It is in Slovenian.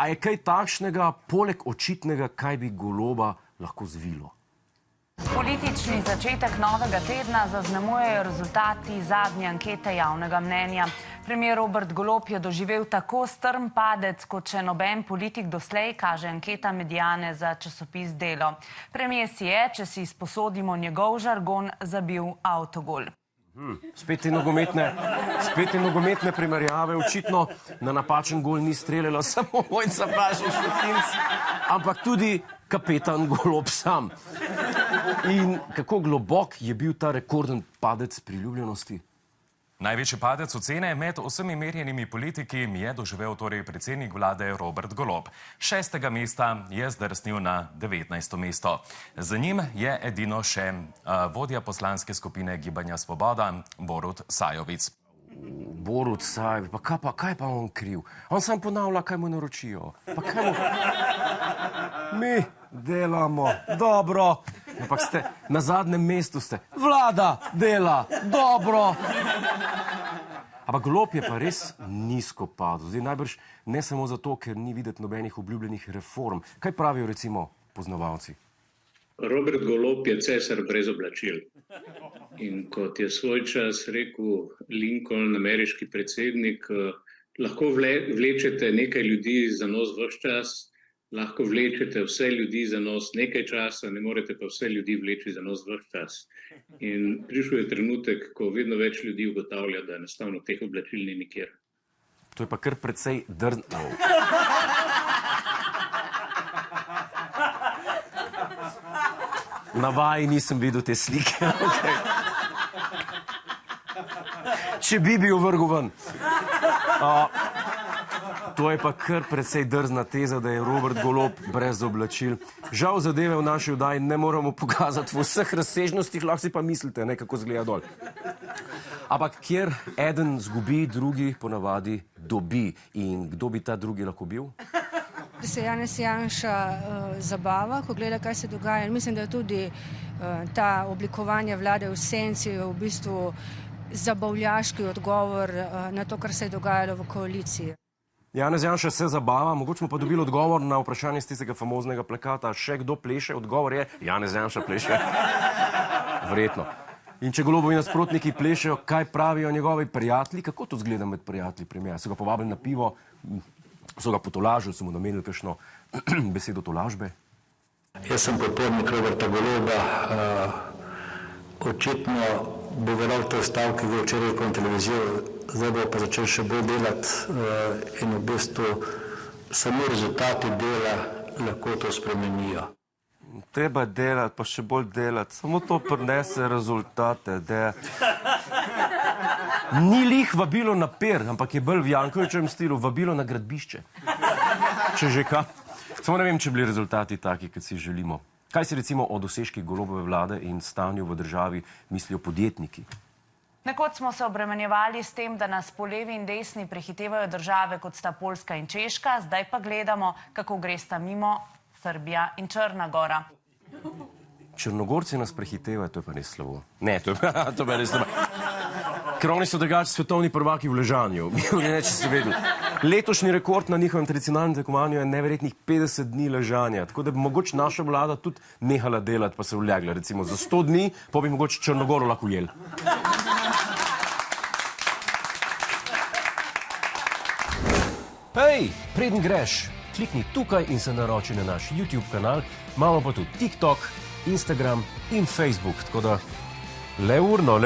A je kaj takšnega, poleg očitnega, kaj bi Goloba lahko zvilo? Politični začetek novega tedna zaznamujejo rezultati zadnje ankete javnega mnenja. Premier Robert Golob je doživel tako strm padec, kot še noben politik doslej, kaže anketa Mediane za časopis Delo. Premier si je, če si izposodimo njegov žargon, zabil avtogol. Spet te nogometne primerjave. Očitno na napačen gol ni streljala samo Mojca Pašek Šetinc, ampak tudi kapetan Golob sam. In kako globok je bil ta rekorden padec priljubljenosti? Največji padec ocene med vsemi merjenimi politiki je doživel torej predsednik vlade Robert Golob. 6. mesta je zdrsnil na 19. mesto. Za njim je edino še vodja poslanske skupine Gibanja Svoboda, Borut Sajovic. Borut Sajovic, pa kaj pa on kriv? On sam ponavlja, kaj mu naročijo. Pa kaj mu... Mi delamo dobro. Ampak ste na zadnjem mestu ste. Vlada dela dobro. Ampak Golob je pa res nizko padel. Zdaj najbrž ne samo zato, ker ni videti nobenih obljubljenih reform. Kaj pravijo recimo poznavalci? Robert Golob je cesar brez oblačil. In kot je svoj čas rekel Lincoln, ameriški predsednik, lahko vlečete nekaj ljudi za nos ves čas, lahko vlečete vse ljudi za nos nekaj časa, ne morete pa vse ljudi vleči za nos ves čas. In prišel je trenutek, ko vedno več ljudi ugotavlja, da enostavno teh oblačil ni nikjer. To je pa kar precej drzno. Na vaji nisem videl te slike. Če bi bil vrgel ven. To je pa kar precej drzna teza, da je Robert Golob brez oblačil. Žal zadeve v naši oddaji ne moramo pokazati v vseh razsežnostih, lahko si pa mislite, kako zgleda dol. Ampak kjer eden zgubi, drugi ponavadi dobi. In kdo bi ta drugi lahko bil? Da se Janez Janša zabava, ko gleda, kaj se dogaja. In mislim, da je tudi ta oblikovanje vlade v senci v bistvu zabavljaški odgovor na to, kar se je dogajalo v koaliciji. Janez Janša se zabava, mogoče smo pa dobili odgovor na vprašanje z tistega famoznega plakata. Še kdo pleše? Odgovor je, Janez Janša pleše. Verjetno. In če Golobovi nasprotniki plešejo, kaj pravijo njegovi prijatelji? Kako to zgleda med prijatelji premierja? So ga povabili na pivo, so ga potolažili, so mu namenili kakšno besedo tolažbe? Jaz sem podpornik Roberta Goloba. Očitno bo veral to stav, ki ga je včeraj rekel na televizijo, zdaj bo pa začel še bolj delati in v bistvu samo rezultati dela lahko to spremenijo. Treba delati, pa še bolj delati. Samo to prinese rezultate. Ni lih vabilo na per, ampak je bolj v Jankovičevem stilu vabilo na gradbišče. Če že kaj. Samo ne vem, če bili rezultati taki, kot si želimo. Kaj si recimo o dosežkih Golobove vlade in stanju v državi mislijo podjetniki? Nekoč smo se obremenjevali s tem, da nas po levi in desni prehitevajo države, kot sta Poljska in Češka, zdaj pa gledamo, kako gresta mimo Srbija in Črna Gora. Črnogorci nas prehitevajo, to je pa res slabo. Ne, to je pa res slabo. Ker oni so drugače svetovni prvaki v ležanju. Ne, če si vedel. Letošnji rekord na njihovem tradicionalnem tekmovanju je neverjetnih 50 dni ležanja. Tako da bi mogoče naša vlada tudi nehala delati, pa se ulegla. Recimo za 100 dni, pa bi mogoče Črnogoro lahko ujeli. Hej, preden greš, klikni tukaj in se naroči na naš YouTube kanal. Imamo pa tudi TikTok, Instagram in Facebook. Tako da le urno.